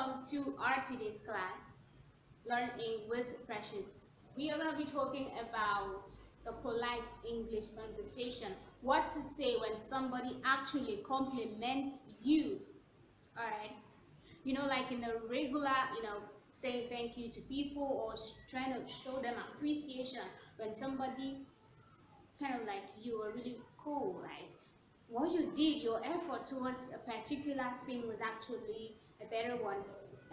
welcome to our today's class, Learning with Precious. We are going to be talking about the polite English conversation, what to say when somebody actually compliments you. All right, like in a regular, saying thank you to people or trying to show them appreciation when somebody kind of like you are really cool, like what you did, your effort towards a particular thing was actually a better one.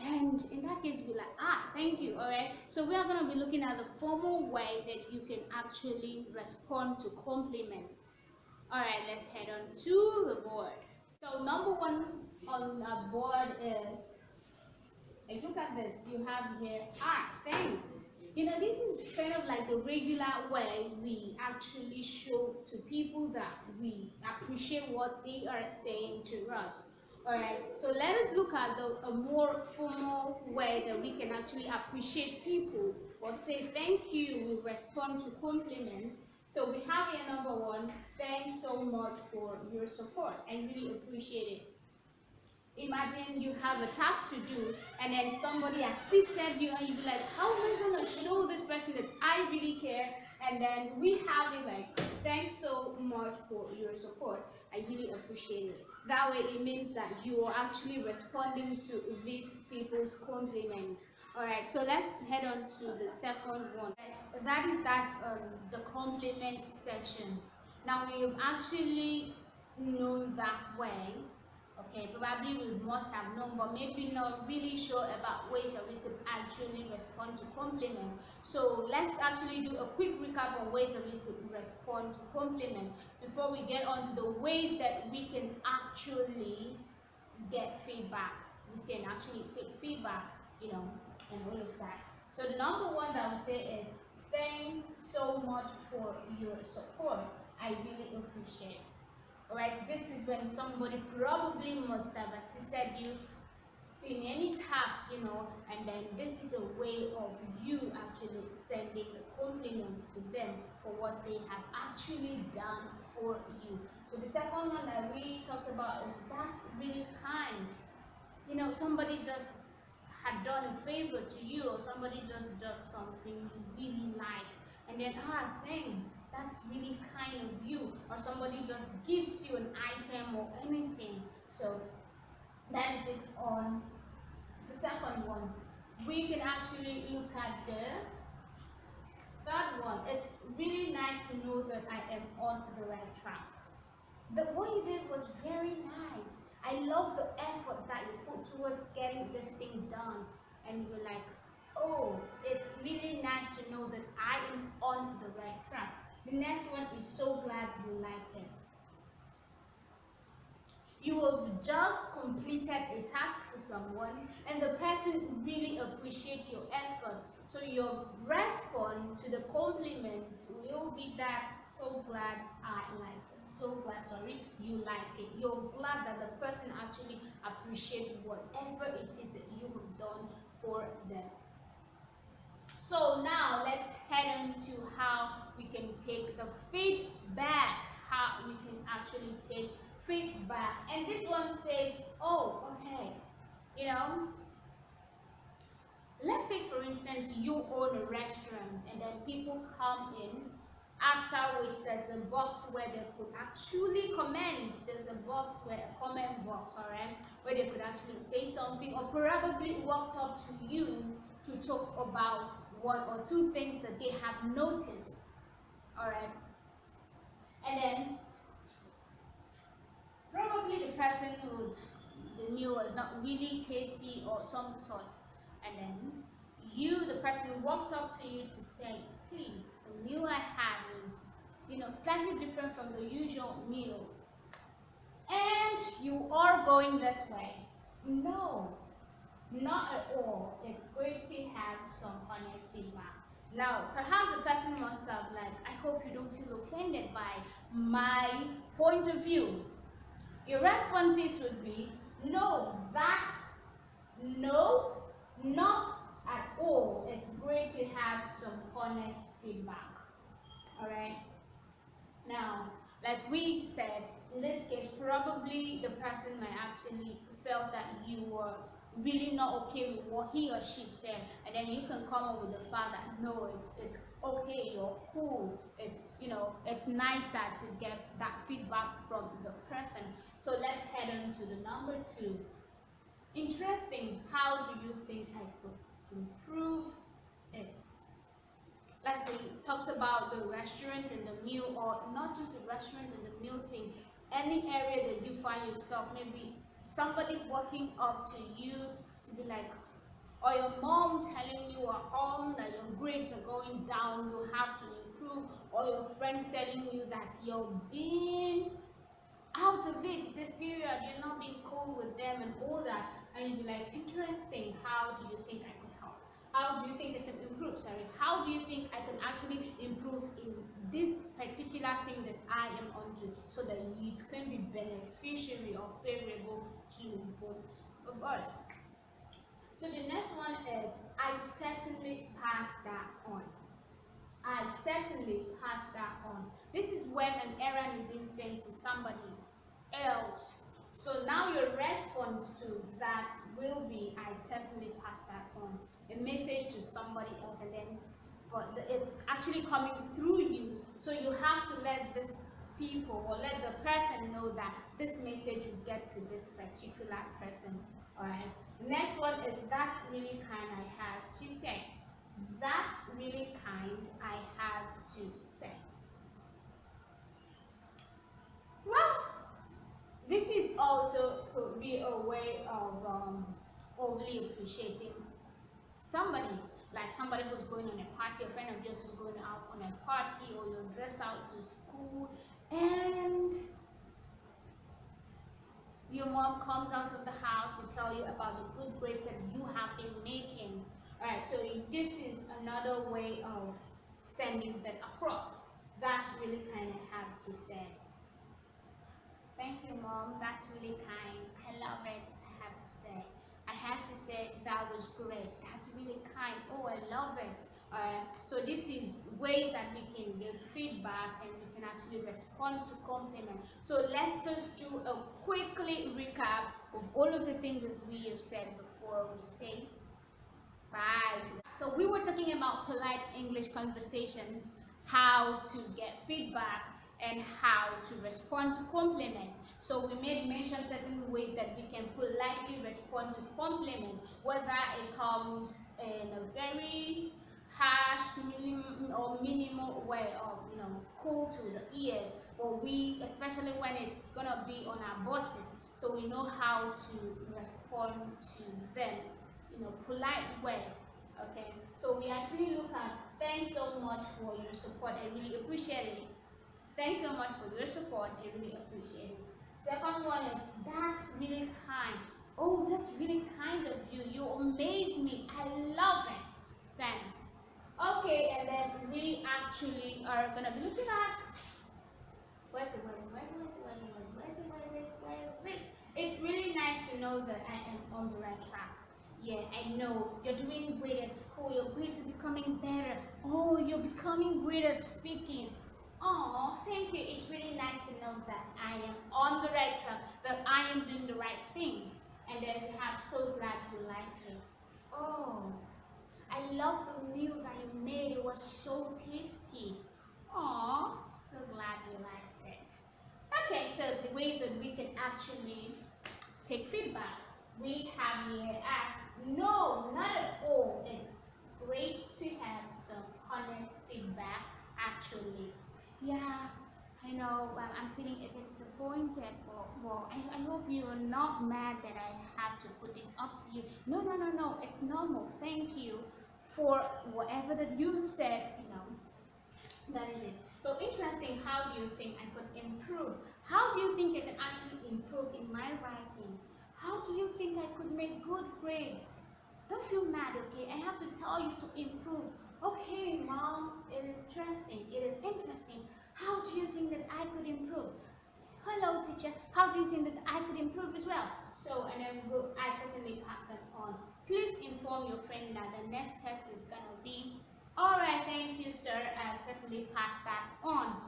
And in that case, be like, thank you. All right. So we are going to be looking at the formal way that you can actually respond to compliments. All right, let's head on to the board. So number one on the board is, like, look at this. You have here, thanks. This is kind of like the regular way we actually show to people that we appreciate what they are saying to us. Alright, so let us look at a more formal way that we can actually appreciate people or say thank you, we respond to compliments. So we have here number one, thanks so much for your support. I really appreciate it. Imagine you have a task to do and then somebody assisted you and you be like, how am I going to show this person that I really care? And then we have it like, thanks so much for your support. I really appreciate it. That way it means that you are actually responding to these people's compliments. Alright, so let's head on to the second one. That is the compliment section. Now we've actually known that way. Okay, probably we must have known, but maybe not really sure about ways that we could actually respond to compliments. So let's actually do a quick recap on ways that we could respond to compliments before we get on to the ways that we can actually get feedback. We can actually take feedback, and all of that. So the number one that I would say is, thanks so much for your support. I really appreciate it. Alright, this is when somebody probably must have assisted you in any task, and then this is a way of you actually sending a compliment to them for what they have actually done for you. So the second one that we talked about is, that's really kind. Somebody just had done a favor to you, or somebody just does something you really like, and then thanks, that's really kind of you. Or somebody just gives you an item or anything. So that is it on the second one. We can actually look at the third one. It's really nice to know that I am on the right track. What you did was very nice. I love the effort that you put towards getting this thing done. And you're like, oh, it's really nice to know that I am on the right track. The next one is, so glad you like it. You have just completed a task for someone and the person really appreciates your efforts. So your response to the compliment will be that, so glad I like it. So glad, you like it. You're glad that the person actually appreciates whatever it is that you have done for them. So now let's head on to how we can take the feedback, how we can actually take feedback. And this one says, oh, okay, let's take for instance, you own a restaurant and then people come in, after which there's a box where they could actually comment. There's a box where a comment box, alright, where they could actually say something, or probably walked up to you to talk about one or two things that they have noticed. Alright. And then probably the person the meal was not really tasty or some sorts. And then the person walked up to you to say, please, the meal I had was, slightly different from the usual meal. And you are going this way. No, not at all. It's great to have some honest feedback. Now, perhaps the person must have I hope you don't feel offended by my point of view. Your responses would be, no, not at all. It's great to have some honest feedback. Alright? Now, like we said, in this case, probably the person might actually felt that you were really not okay with what he or she said, and then you can come up with the fact that no, it's okay, you're cool, it's, you know, it's nicer to get that feedback from the person. So let's head on to the number 2. Interesting, how do you think I could improve it? Like we talked about the restaurant and the meal, or not just the restaurant and the meal thing, any area that you find yourself, maybe somebody walking up to you to be like, or your mom telling you at home that your grades are going down, you have to improve, or your friends telling you that you're being out of it this period, you're not being cool with them and all that, and you'd be like, interesting, how do you think I could help? How do you think I can improve? Sorry, how do you think I can actually improve in this particular thing that I am onto, so that it can be beneficiary or favorable to both of us? So the next one is, I certainly pass that on. I certainly pass that on. This is when an errand is being sent to somebody else. So now your response to that will be, I certainly pass that on. A message to somebody else, and then but it's actually coming through you. So you have to let this people, or let the person know that this message will get to this particular person. Alright. Next one is, that's really kind, I have to say. That's really kind, I have to say. Well, this is also could be a way of overly appreciating somebody, like somebody who's going on a party, a friend of yours who's going out on a party, or you're dressed out to school, and your mom comes out of the house to tell you about the good grades that you have been making. Alright, so this is another way of sending that across. That's really kind, I have to say. Thank you, Mom. That's really kind. I love it, I have to say. I have to say, that was great. That's really kind. Oh, I love it. So this is ways that we can give feedback, and we can actually respond to compliment. So let's just do a quickly recap of all of the things that we have said before we say bye. So we were talking about polite English conversations, how to get feedback, and how to respond to compliment. So we made mention certain ways that we can politely respond to compliment, whether it comes in a very harsh or minimal way, of, you know, cool to the ears, but we, especially when it's gonna be on our bosses, so we know how to respond to them, you know, polite way. Okay, so we actually look at, thanks so much for your support, I really appreciate it. Thanks so much for your support, I really appreciate it. Second one is, that's really kind. Oh, that's really kind of you. You amaze me. I love it. Thanks. Okay, and then we actually are gonna be looking at, where's it? It's really nice to know that I am on the right track. Yeah, I know you're doing great at school. Your grades are becoming better. Oh, you're becoming great at speaking. Oh, thank you. It's really nice to know that I am on the right track, that I am doing the right thing. And then we have, so glad you like it. Oh, I love the meal that you made. It was so tasty. Oh, so glad you liked it. Okay, so the ways that we can actually take feedback, we have here as, no, not at all. It's great to have some honest feedback, actually. Yeah, I know, I'm feeling a bit disappointed, but well, I hope you're not mad that I have to put this up to you. No, no, no, no, it's normal. Thank you for whatever that you said, you know, that is it. So interesting, how do you think I could improve? How do you think I can actually improve in my writing? How do you think I could make good grades? Don't feel mad, okay? I have to tell you to improve. Okay, Mom, it is interesting. It is interesting. How do you think that I could improve? Hello, teacher. How do you think that I could improve as well? So, and then I certainly pass that on. Please inform your friend that the next test is gonna be. All right, thank you, sir. I certainly pass that on.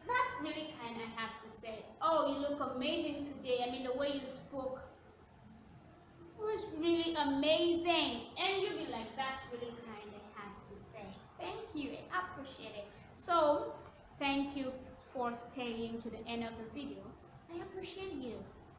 That's really kind, I have to say. Oh, you look amazing today. I mean, the way you spoke It was really amazing. And you'll be like, that's really kind I had to say. Thank you. I appreciate it. So, thank you for staying to the end of the video. I appreciate you.